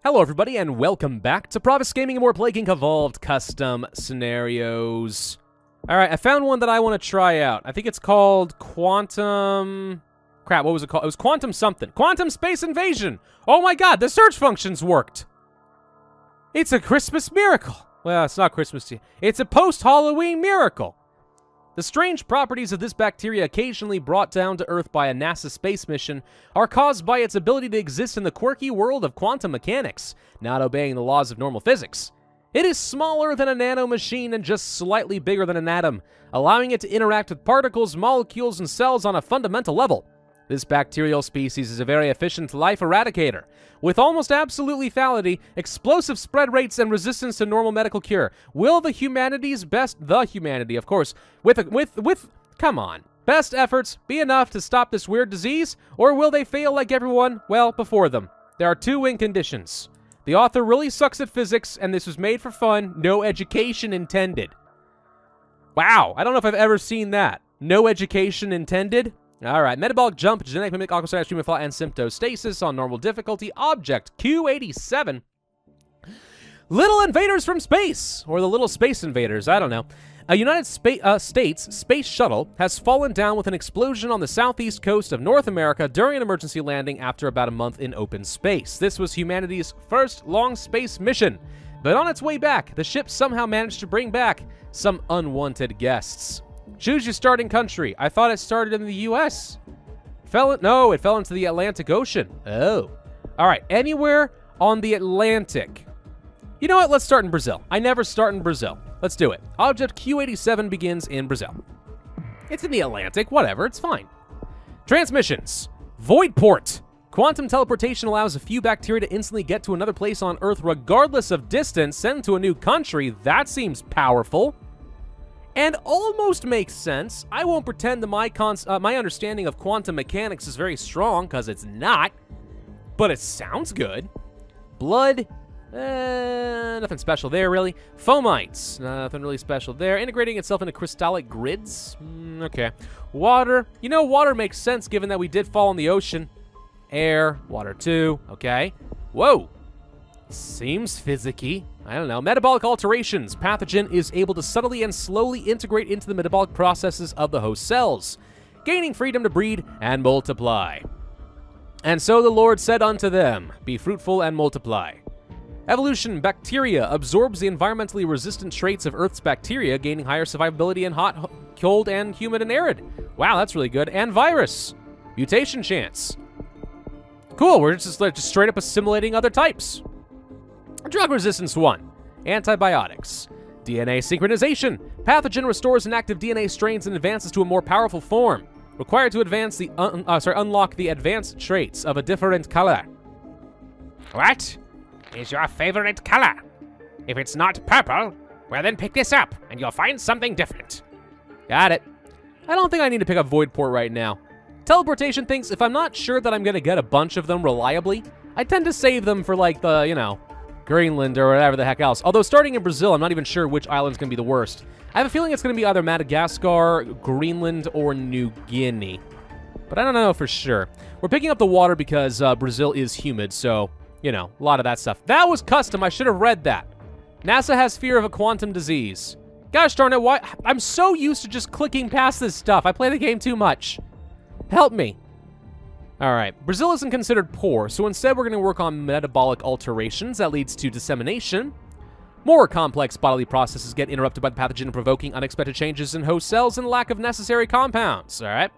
Hello everybody and welcome back to Pravus Gaming and more Plague Evolved custom scenarios. Alright, I found one that I want to try out. I think it's called Quantum... Crap, what was it called? It was Quantum something. Quantum Space Invasion! Oh my god, the search functions worked! It's a Christmas miracle! Well, it's not Christmas yet. It's a post-Halloween miracle! The strange properties of this bacteria, occasionally brought down to Earth by a NASA space mission, are caused by its ability to exist in the quirky world of quantum mechanics, not obeying the laws of normal physics. It is smaller than a nanomachine and just slightly bigger than an atom, allowing it to interact with particles, molecules, and cells on a fundamental level. This bacterial species is a very efficient life eradicator, with almost absolute lethality, explosive spread rates, and resistance to normal medical cure. Will the humanity's best, of course, come on, best efforts be enough to stop this weird disease, or will they fail like everyone, well, before them? There are two win conditions. The author really sucks at physics, and this was made for fun, no education intended. Wow, I don't know if I've ever seen that. No education intended? Alright, metabolic jump, genetic mimic, aquacyte, stream of thought, and symptostasis on normal difficulty, object Q87. Little invaders from space, or the little space invaders, I don't know. A United States space shuttle has fallen down with an explosion on the southeast coast of North America during an emergency landing after about a month in open space. This was humanity's first long space mission, but on its way back, the ship somehow managed to bring back some unwanted guests. Choose your starting country. I thought it started in the U.S. No, it fell into the Atlantic Ocean. Oh. All right, anywhere on the Atlantic. You know what? Let's start in Brazil. I never start in Brazil. Let's do it. Object Q87 begins in Brazil. It's in the Atlantic. Whatever. It's fine. Transmissions. Void port. Quantum teleportation allows a few bacteria to instantly get to another place on Earth regardless of distance. Send to a new country. That seems powerful. And almost makes sense. I won't pretend that my understanding of quantum mechanics is very strong, because it's not. But it sounds good. Blood, nothing special there, really. Fomites, nothing really special there. Integrating itself into crystallic grids, okay. Water, you know, water makes sense given that we did fall in the ocean. Air, water too, okay. Whoa, seems physicky. I don't know. Metabolic alterations. Pathogen is able to subtly and slowly integrate into the metabolic processes of the host cells, gaining freedom to breed and multiply. And so the Lord said unto them, be fruitful and multiply. Evolution. Bacteria absorbs the environmentally resistant traits of Earth's bacteria, gaining higher survivability in hot, cold, and humid and arid. Wow, that's really good. And virus. Mutation chance. Cool, we're just straight up assimilating other types. Drug resistance 1. Antibiotics. DNA synchronization. Pathogen restores inactive DNA strains and advances to a more powerful form. Required to advance the unlock the advanced traits of a different color. What is your favorite color? If it's not purple, well then pick this up and you'll find something different. Got it. I don't think I need to pick up Void Port right now. Teleportation things, if I'm not sure that I'm gonna get a bunch of them reliably, I tend to save them for like the, you know, Greenland or whatever the heck else. Although starting in Brazil, I'm not even sure which island's going to be the worst. I have a feeling it's going to be either Madagascar, Greenland, or New Guinea. But I don't know for sure. We're picking up the water because Brazil is humid, so, you know, a lot of that stuff. That was custom. I should have read that. NASA has fear of a quantum disease. Gosh darn it, why? I'm so used to just clicking past this stuff. I play the game too much. Help me. All right, Brazil isn't considered poor, so instead we're going to work on metabolic alterations that leads to dissemination. More complex bodily processes get interrupted by the pathogen, provoking unexpected changes in host cells and lack of necessary compounds, all right?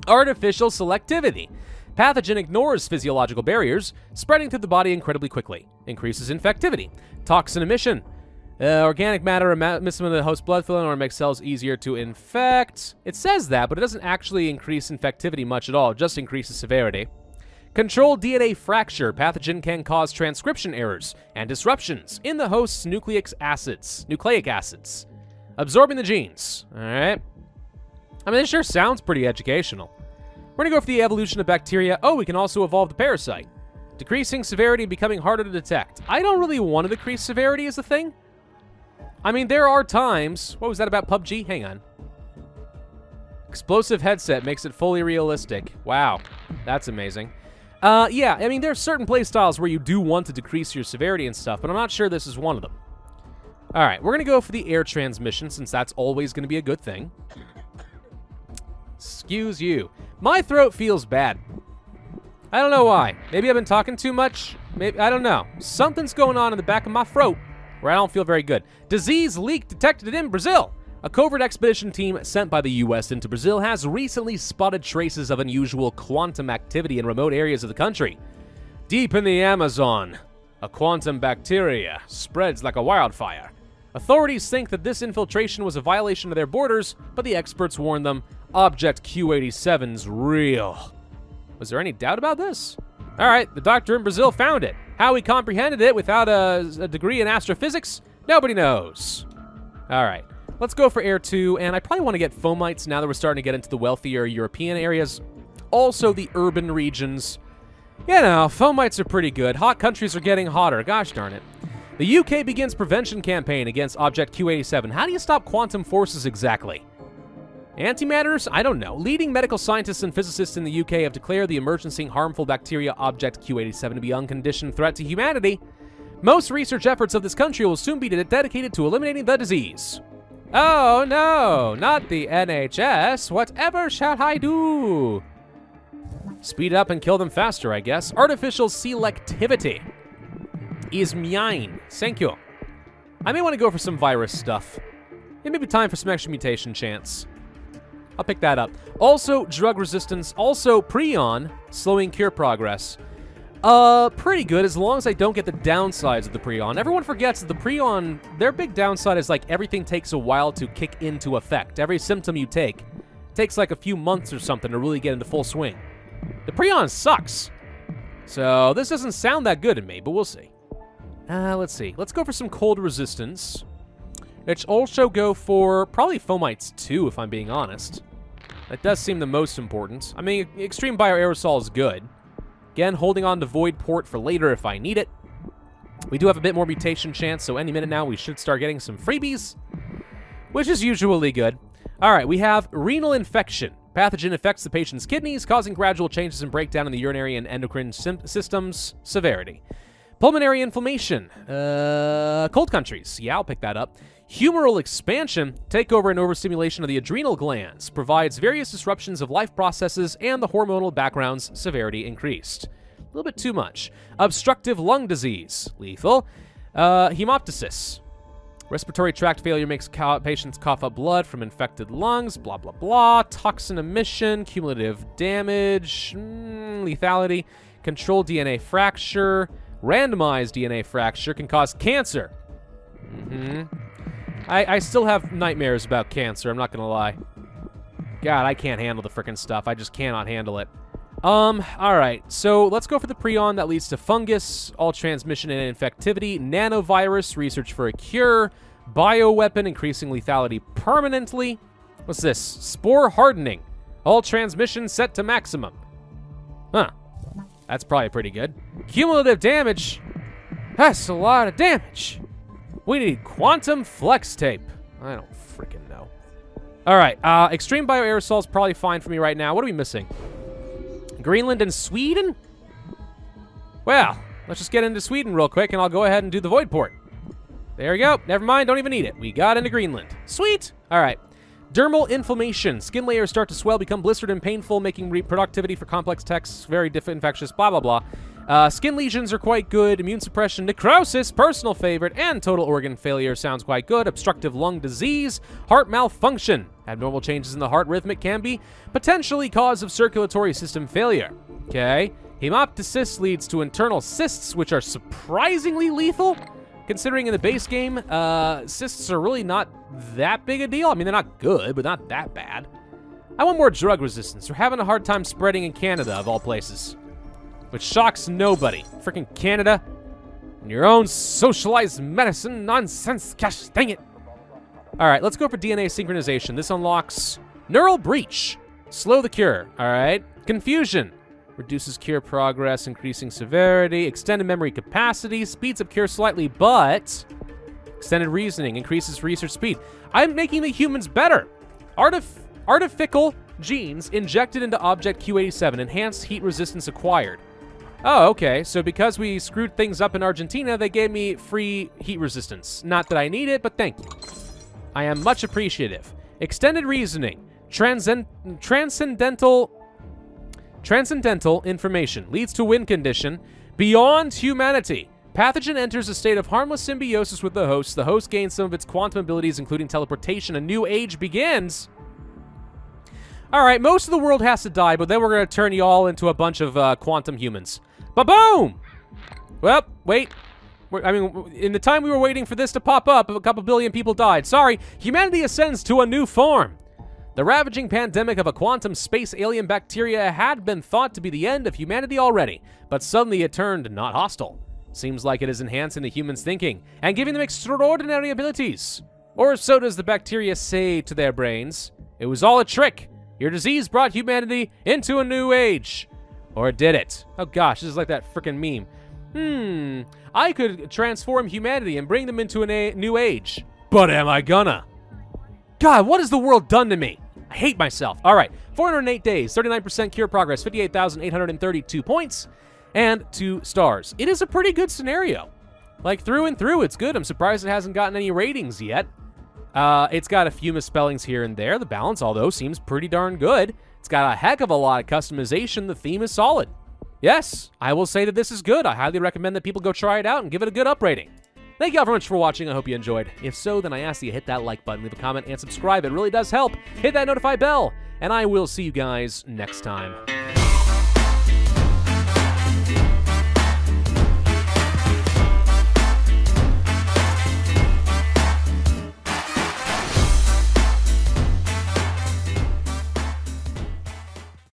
Artificial selectivity. Pathogen ignores physiological barriers, spreading through the body incredibly quickly. Increases infectivity. Toxin emission. Organic matter emits into the host blood flow or makes cells easier to infect. It says that, but it doesn't actually increase infectivity much at all. It just increases severity. Controlled DNA fracture. Pathogen can cause transcription errors and disruptions in the host's nucleic acids. Absorbing the genes. All right. I mean, this sure sounds pretty educational. We're going to go for the evolution of bacteria. Oh, we can also evolve the parasite. Decreasing severity and becoming harder to detect. I don't really want to decrease severity as the thing. I mean, there are times... What was that about PUBG? Hang on. Explosive headset makes it fully realistic. Wow, that's amazing. Yeah, I mean, there are certain playstyles where you do want to decrease your severity and stuff, but I'm not sure this is one of them. All right, we're going to go for the air transmission, since that's always going to be a good thing. Excuse you. My throat feels bad. I don't know why. Maybe I've been talking too much. Maybe, I don't know. Something's going on in the back of my throat where I don't feel very good. Disease leak detected in Brazil. A covert expedition team sent by the U.S. into Brazil has recently spotted traces of unusual quantum activity in remote areas of the country. Deep in the Amazon, a quantum bacteria spreads like a wildfire. Authorities think that this infiltration was a violation of their borders, but the experts warn them, Object Q87's real. Was there any doubt about this? All right, the doctor in Brazil found it. How he comprehended it without a degree in astrophysics, nobody knows. All right, let's go for Air 2, and I probably want to get fomites now that we're starting to get into the wealthier European areas. Also the urban regions. You know, fomites are pretty good. Hot countries are getting hotter, gosh darn it. The UK begins prevention campaign against Object Q87. How do you stop quantum forces exactly? Antimatters? I don't know. Leading medical scientists and physicists in the UK have declared the emerging harmful bacteria Object Q87 to be an unconditioned threat to humanity. Most research efforts of this country will soon be dedicated to eliminating the disease. Oh no, not the NHS. Whatever shall I do? Speed up and kill them faster, I guess. Artificial selectivity is mine. Thank you. I may want to go for some virus stuff. It may be time for some extra mutation chance. I'll pick that up. Also, drug resistance. Also, prion, slowing cure progress. Pretty good as long as I don't get the downsides of the prion. Everyone forgets that the prion, their big downside is like everything takes a while to kick into effect. Every symptom you take takes like a few months or something to really get into full swing. The prion sucks. So this doesn't sound that good to me, but we'll see. Let's see. Let's go for some cold resistance. Let's also go for probably fomites too, if I'm being honest. That does seem the most important. I mean, extreme bioaerosol is good. Again, holding on to void port for later if I need it. We do have a bit more mutation chance, so any minute now we should start getting some freebies, which is usually good. All right, we have renal infection. Pathogen affects the patient's kidneys, causing gradual changes in breakdown in the urinary and endocrine systems. Severity. Pulmonary inflammation. Cold countries. Yeah, I'll pick that up. Humoral expansion, takeover and overstimulation of the adrenal glands, provides various disruptions of life processes and the hormonal background's severity increased. A little bit too much. Obstructive lung disease, lethal. Hemoptysis. Respiratory tract failure makes patients cough up blood from infected lungs, blah, blah, blah. Toxin emission, cumulative damage, lethality. Controlled DNA fracture. Randomized DNA fracture can cause cancer. I still have nightmares about cancer, I'm not gonna lie. God, I can't handle the frickin' stuff. I just cannot handle it. Alright, so let's go for the prion that leads to fungus, all transmission and infectivity, nanovirus, research for a cure, bioweapon, increasing lethality permanently. What's this? Spore hardening, all transmission set to maximum. Huh. That's probably pretty good. Cumulative damage. That's a lot of damage. We need quantum flex tape. I don't freaking know. All right, extreme bioaerosol is probably fine for me right now. What are we missing? Greenland and Sweden? Well, let's just get into Sweden real quick, and I'll go ahead and do the void port. There we go. Never mind, don't even need it. We got into Greenland. Sweet. All right. Dermal inflammation. Skin layers start to swell, become blistered and painful, making reproductivity for complex texts very infectious, blah, blah, blah. Skin lesions are quite good. Immune suppression, necrosis, personal favorite, and total organ failure sounds quite good. Obstructive lung disease, heart malfunction. Abnormal changes in the heart rhythmic can be potentially cause of circulatory system failure. Okay. Hemoptysis leads to internal cysts, which are surprisingly lethal. Considering in the base game, cysts are really not that big a deal. I mean, they're not good, but not that bad. I want more drug resistance. We're having a hard time spreading in Canada, of all places. Which shocks nobody. Freaking Canada. And your own socialized medicine nonsense. Gosh, dang it. All right, let's go for DNA synchronization. This unlocks neural breach. Slow the cure, all right? Confusion. Reduces cure progress, increasing severity. Extended memory capacity. Speeds up cure slightly, but extended reasoning increases research speed. I'm making the humans better. Artificial genes injected into Object Q87. Enhanced heat resistance acquired. Oh, okay. So because we screwed things up in Argentina, they gave me free heat resistance. Not that I need it, but thank you. I am much appreciative. Extended reasoning. Transcendental information leads to win condition. Beyond humanity. Pathogen enters a state of harmless symbiosis with the host. The host gains some of its quantum abilities, including teleportation. A new age begins. All right, most of the world has to die, but then we're going to turn you all into a bunch of quantum humans. Ba-boom! Well, wait. I mean, in the time we were waiting for this to pop up, a couple billion people died. Sorry, humanity ascends to a new form. The ravaging pandemic of a quantum space alien bacteria had been thought to be the end of humanity already, but suddenly it turned not hostile. Seems like it is enhancing the humans' thinking and giving them extraordinary abilities. Or so does the bacteria say to their brains. It was all a trick. Your disease brought humanity into a new age. Or did it? Oh gosh, this is like that frickin' meme. I could transform humanity and bring them into a new age. But am I gonna? God, what has the world done to me? I hate myself. All right, 408 days, 39% cure progress, 58,832 points, and 2 stars. It is a pretty good scenario. Like, through and through, it's good. I'm surprised it hasn't gotten any ratings yet. It's got a few misspellings here and there. The balance, although, seems pretty darn good. It's got a heck of a lot of customization. The theme is solid. Yes, I will say that this is good. I highly recommend that people go try it out and give it a good up rating. Thank you all very much for watching. I hope you enjoyed. If so, then I ask that you hit that like button, leave a comment, and subscribe. It really does help. Hit that notify bell, and I will see you guys next time.